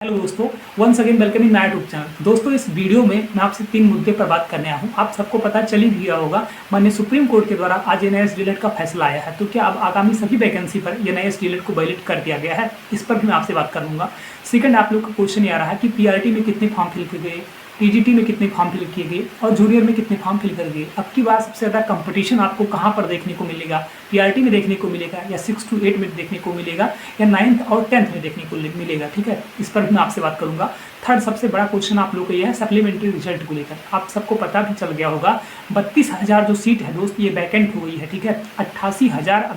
Hello दोस्तों, once again welcome in my YouTube channel. दोस्तों, इस वीडियो में मैं आपसे 3 मुद्दे पर बात करने आया हूँ। आप सबको पता चल ही गया होगा, माननीय सुप्रीम कोर्ट के द्वारा आज एनआईएस डीएलएड का फैसला आया है। तो क्या अब आगामी सभी वैकेंसी पर एनआईएस डीएलएड को वैलिड कर दिया गया है, इस पर भी मैं आपसे बात करूँगा। सेकंड, आप लोग का क्वेश्चन ये आ रहा है कि पीआरटी में कितने फॉर्म फिल किए गए, टीजीटी में कितने फॉर्म फिल किए गए और जूनियर में कितने फॉर्म फिल कर गए। अब की बार सबसे ज़्यादा कंपटीशन आपको कहाँ पर देखने को मिलेगा, पीआरटी में देखने को मिलेगा या 6 to 8 में देखने को मिलेगा या 9th और 10th में देखने को मिलेगा। ठीक है, इस पर भी मैं आपसे बात करूंगा। थर्ड, सबसे बड़ा क्वेश्चन आप लोग का ये है सप्लीमेंट्री रिजल्ट को लेकर। आप सबको पता भी चल गया होगा 32,000 जो सीट है दोस्त, ये वैकेंट हो गई है। ठीक है, 88,000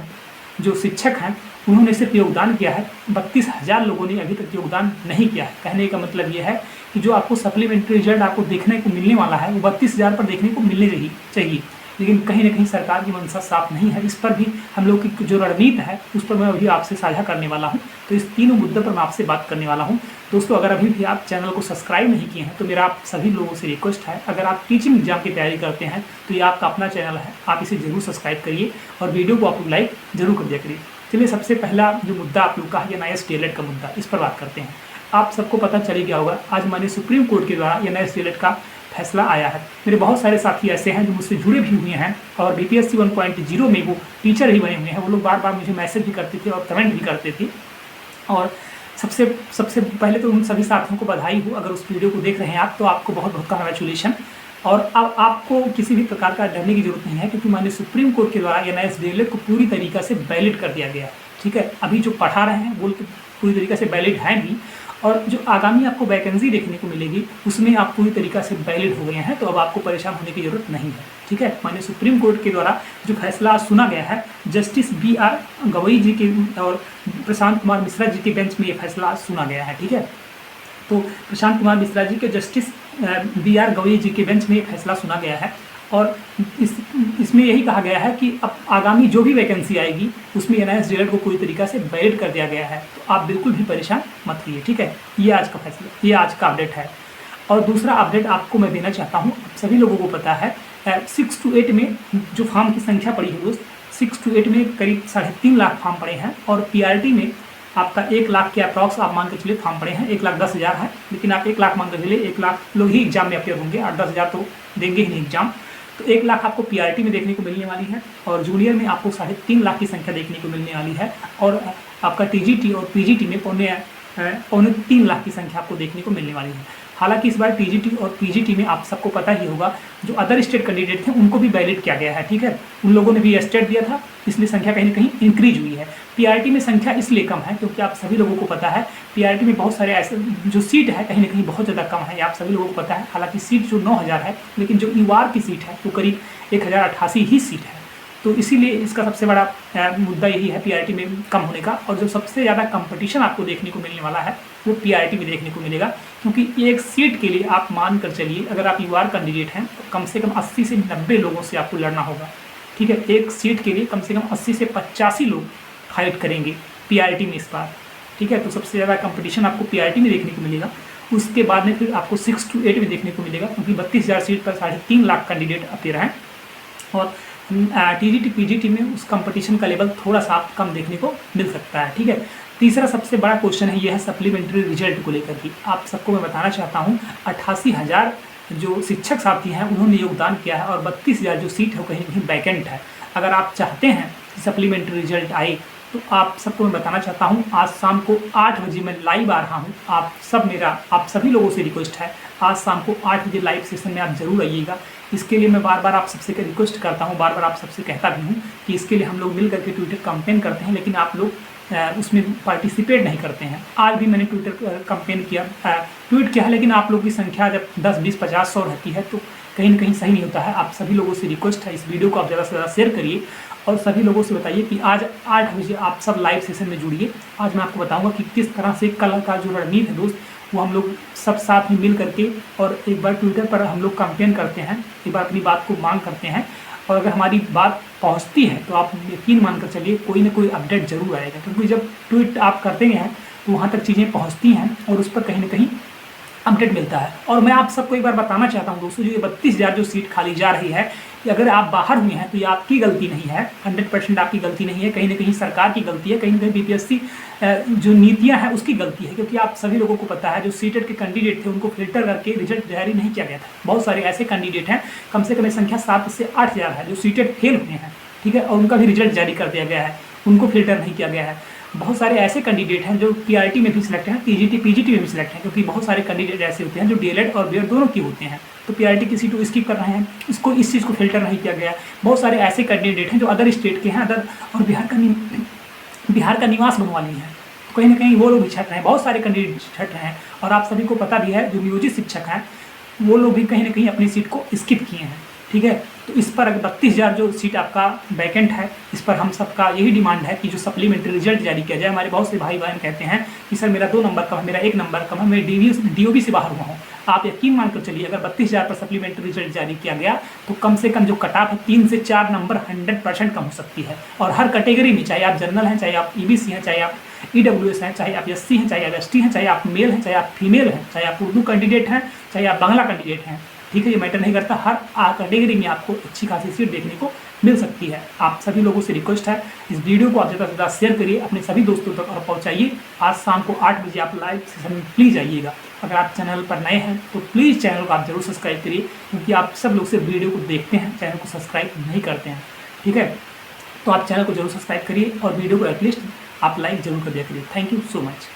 जो शिक्षक हैं उन्होंने सिर्फ योगदान किया है, 32,000 लोगों ने अभी तक योगदान नहीं किया है। कहने का मतलब ये है कि जो आपको सप्लीमेंट्री रिजल्ट आपको देखने को मिलने वाला है वो 32,000 पर देखने को मिलने रही चाहिए, लेकिन कहीं ना कहीं सरकार की मंशा साफ नहीं है। इस पर भी हम लोग की जो रणनीति है उस पर मैं अभी आपसे साझा करने वाला हूं। तो इस तीनों मुद्दों पर मैं आपसे बात करने वाला हूं। दोस्तों, अगर अभी भी आप चैनल को सब्सक्राइब नहीं किए हैं तो मेरा आप सभी लोगों से रिक्वेस्ट है, अगर आप टीचिंग एग्जाम की तैयारी करते हैं तो ये आपका अपना चैनल है, आप इसे जरूर सब्सक्राइब करिए और वीडियो को आप लोग लाइक जरूर कर दिया करिए। चलिए, सबसे पहला जो मुद्दा आप लोग का है एनआईएस डीएलएड का मुद्दा, इस पर बात करते हैं। आप सबको पता चल ही गया होगा, आज माननीय सुप्रीम कोर्ट के द्वारा एनआईएस डीएलएड का फैसला आया है। मेरे बहुत सारे साथी ऐसे हैं जो मुझसे जुड़े भी हुए हैं और बीपीएससी 1.0 में वो टीचर ही बने हुए हैं। वो लोग बार बार मुझे मैसेज भी करते थे और कमेंट भी करते थे। और सबसे पहले तो उन सभी साथियों को बधाई हो। अगर उस वीडियो को देख रहे हैं आप तो आपको बहुत बहुत कॉन्ग्रेचुलेशन। और अब आपको किसी भी प्रकार का डरने की जरूरत नहीं है, क्योंकि माननीय सुप्रीम कोर्ट के द्वारा एनआईएस डीएलएड को पूरी तरीका से वैलिड कर दिया गया है। ठीक है, अभी जो पढ़ा रहे हैं वो पूरी तरीके से वैलिड है भी, और जो आगामी आपको वैकेंसी देखने को मिलेगी उसमें आप पूरी तरीका से वैलिड हो गए हैं। तो अब आपको परेशान होने की जरूरत नहीं है। ठीक है, माननीय सुप्रीम कोर्ट के द्वारा जो फैसला सुना गया है, जस्टिस BR गवई जी के और प्रशांत कुमार मिश्रा जी के बेंच में ये फैसला सुना गया है। ठीक है, तो प्रशांत कुमार मिश्रा जी के जस्टिस BR गवई जी के बेंच में ये फैसला सुना गया है और इसमें यही कहा गया है कि अब आगामी जो भी वैकेंसी आएगी उसमें एनआईएस डीएलएड को पूरी तरीका से वैलिड कर दिया गया है। तो आप बिल्कुल भी परेशान मत होइए। ठीक है, ये आज का फैसला, ये आज का अपडेट है। और दूसरा अपडेट आपको मैं देना चाहता हूँ, सभी लोगों को पता है 6 to 8 में जो फॉर्म की संख्या पड़ी है दोस्त, 6 to 8 में करीब 3.5 लाख फॉर्म पड़े हैं और पीआरटी में आपका 1 लाख के अप्रॉक्स आप मान के चलिए फॉर्म पड़े हैं। 1,10,000 है, लेकिन आप 1 लाख मान के चलिए, 1 लाख लोग ही एग्जाम में अपेयर होंगे, 8-10,000 तो देंगे ही नहीं एग्जाम। तो 1 लाख आपको पीआरटी में देखने को मिलने वाली है और जूनियर में आपको 3.5 लाख की संख्या देखने को मिलने वाली है और आपका टीजीटी और पीजीटी में 3 लाख की संख्या आपको देखने को मिलने वाली है। हालांकि इस बार टीजीटी और पीजीटी में आप सबको पता ही होगा जो अदर स्टेट कैंडिडेट थे उनको भी वैलिड किया गया है। ठीक है, उन लोगों ने भी स्टेट दिया था, इसलिए संख्या कहीं ना कहीं इंक्रीज हुई है। पीआरटी में संख्या इसलिए कम है क्योंकि आप सभी लोगों को पता है पीआरटी में बहुत सारे ऐसे जो सीट है कहीं ना कहीं बहुत ज़्यादा कम है, आप सभी लोगों को पता है। हालांकि सीट जो 9,000 है, लेकिन जो यूआर की सीट है वो करीब 1,088 ही सीट है। तो इसीलिए इसका सबसे बड़ा मुद्दा यही है पीआरटी में कम होने का। और जो सबसे ज़्यादा कंपटीशन आपको देखने को मिलने वाला है वो पीआरटी में देखने को मिलेगा, क्योंकि एक सीट के लिए आप मान कर चलिए, अगर आप यूआर कैंडिडेट हैं तो कम से कम 80 से 90 लोगों से आपको लड़ना होगा। ठीक है, एक सीट के लिए कम से कम 80 से 85 लोग फाइट करेंगे पीआरटी में इस बार। ठीक है, तो सबसे ज़्यादा कंपटीशन आपको पीआरटी में देखने को मिलेगा। उसके बाद में फिर आपको 6 to 8 में देखने को मिलेगा, क्योंकि 32,000 सीट पर 3.5 लाख कैंडिडेट अपेयर हैं और टीजीटी पीजीटी में उस कंपटीशन का लेवल थोड़ा सा कम देखने को मिल सकता है। ठीक है, तीसरा सबसे बड़ा क्वेश्चन है यह है सप्लीमेंट्री रिजल्ट को लेकर की। आप सबको मैं बताना चाहता हूँ 88,000 जो शिक्षक साथी हैं उन्होंने योगदान किया है और 32,000 जो सीट है वो कहीं ना कहीं वैकेंट है। अगर आप चाहते हैं कि सप्लीमेंट्री रिजल्ट आए तो आप सबको मैं बताना चाहता हूँ आज शाम को 8 बजे मैं लाइव आ रहा हूँ। आप सभी लोगों से रिक्वेस्ट है, आज शाम को 8 बजे लाइव सेशन में आप जरूर आइएगा। इसके लिए मैं बार बार आप सबसे रिक्वेस्ट करता हूँ, बार बार आप सबसे कहता भी हूँ कि इसके लिए हम लोग मिल करके ट्विटर कैंपेन करते हैं, लेकिन आप लोग उसमें पार्टिसिपेट नहीं करते हैं। आज भी मैंने ट्विटर कैंपेन किया, ट्वीट किया है, लेकिन आप लोग की संख्या जब 10, 20, 50, 100 रहती है तो कहीं ना कहीं सही नहीं होता है। आप सभी लोगों से रिक्वेस्ट है, इस वीडियो को आप ज़्यादा से ज़्यादा शेयर करिए और सभी लोगों से बताइए कि आज 8 बजे आप सब लाइव सेशन में जुड़िए। आज मैं आपको बताऊंगा कि किस तरह से कल का जो रणनीति है दोस्त वो हम लोग सब साथ में मिल करके और एक बार ट्विटर पर हम लोग कैंपेन करते हैं, एक बार अपनी बात को मांग करते हैं और अगर हमारी बात पहुंचती है तो आप यकीन मानकर चलिए कोई ना कोई अपडेट जरूर आएगा, क्योंकि जब ट्वीट आप करते हैं तो वहाँ तक चीज़ें पहुँचती हैं और उस पर कहीं ना कहीं अपडेट मिलता है। और मैं आप सबको एक बार बताना चाहता हूं दोस्तों, जो ये 32,000 जो सीट खाली जा रही है, कि अगर आप बाहर हुए हैं तो ये आपकी गलती नहीं है, 100% आपकी गलती नहीं है, कहीं ना कहीं सरकार की गलती है, कहीं ना कहीं बीपीएससी जो नीतियां हैं उसकी गलती है। क्योंकि आप सभी लोगों को पता है जो सीटेट के कैंडिडेट थे उनको फिल्टर करके रिजल्ट जारी नहीं किया गया था। बहुत सारे ऐसे कैंडिडेट हैं, कम से कम संख्या 7 से 8,000 है जो सीटेट फेल हुए हैं, ठीक है, और उनका भी रिजल्ट जारी कर दिया गया है, उनको फिल्टर नहीं किया गया है। बहुत सारे ऐसे कैंडिडेट हैं जो पीआरटी में भी सिलेक्ट हैं, टीजीटी पीजीटी में भी सिलेक्ट हैं, क्योंकि बहुत सारे कैंडिडेट ऐसे होते हैं जो डीएलएड और बीएड दोनों की होते हैं, तो पीआरटी की सीट स्किप कर रहे हैं, इसको इस चीज़ को फिल्टर नहीं किया गया है। बहुत सारे ऐसे कैंडिडेट हैं जो अदर स्टेट के हैं, अदर और बिहार का निवास बनवा लिए हैं, तो कहीं ना कहीं वो लोग भी छट रहे हैं। बहुत सारे कैंडिडेट छट रहे हैं, और आप सभी को पता भी है जो नियोजित शिक्षक हैं वो लोग भी कहीं ना कहीं अपनी सीट को स्किप किए हैं, ठीक है। तो इस पर अगर 32,000 जो सीट आपका वैकेंट है, इस पर हम सबका यही डिमांड है कि जो सप्लीमेंट्री रिजल्ट जारी किया जाए। हमारे बहुत से भाई बहन कहते हैं कि सर मेरा 2 नंबर कम है, मेरा 1 नंबर कम है, मैं डीओबी से बाहर हुआ हूँ। आप यकीन मानकर चलिए, अगर 32,000 पर सप्लीमेंट्री रिजल्ट जारी किया गया तो कम से कम जो कट ऑफ है 3 से 4 नंबर 100% कम हो सकती है। और हर कैटेगरी में, चाहे आप जनरल हैं, चाहे आप ईबीसी हैं, चाहे आप ईडब्ल्यूएस हैं, चाहे आप एससी हैं, चाहे आप एसटी हैं, चाहे आप मेल हैं, चाहे आप फीमेल हैं, चाहे आप उर्दू कैंडिडेट हैं, चाहे आप बांग्ला कैंडिडेट हैं, ठीक है, ये मैटर नहीं करता। हर कैटेगरी में आपको अच्छी खासी सीट देखने को मिल सकती है। आप सभी लोगों से रिक्वेस्ट है, इस वीडियो को आप ज़्यादा से ज़्यादा शेयर करिए, अपने सभी दोस्तों तक और पहुंचाइए। आज शाम को 8 बजे आप लाइव सेशन में प्लीज़ आइएगा। अगर आप चैनल पर नए हैं तो प्लीज़ चैनल को आप जरूर सब्सक्राइब करिए, क्योंकि आप सब लोग सिर्फ वीडियो को देखते हैं, चैनल को सब्सक्राइब नहीं करते हैं, ठीक है। तो आप चैनल को जरूर सब्सक्राइब करिए और वीडियो को एटलीस्ट आप लाइक जरूर कर दिया करिए। Thank you so much.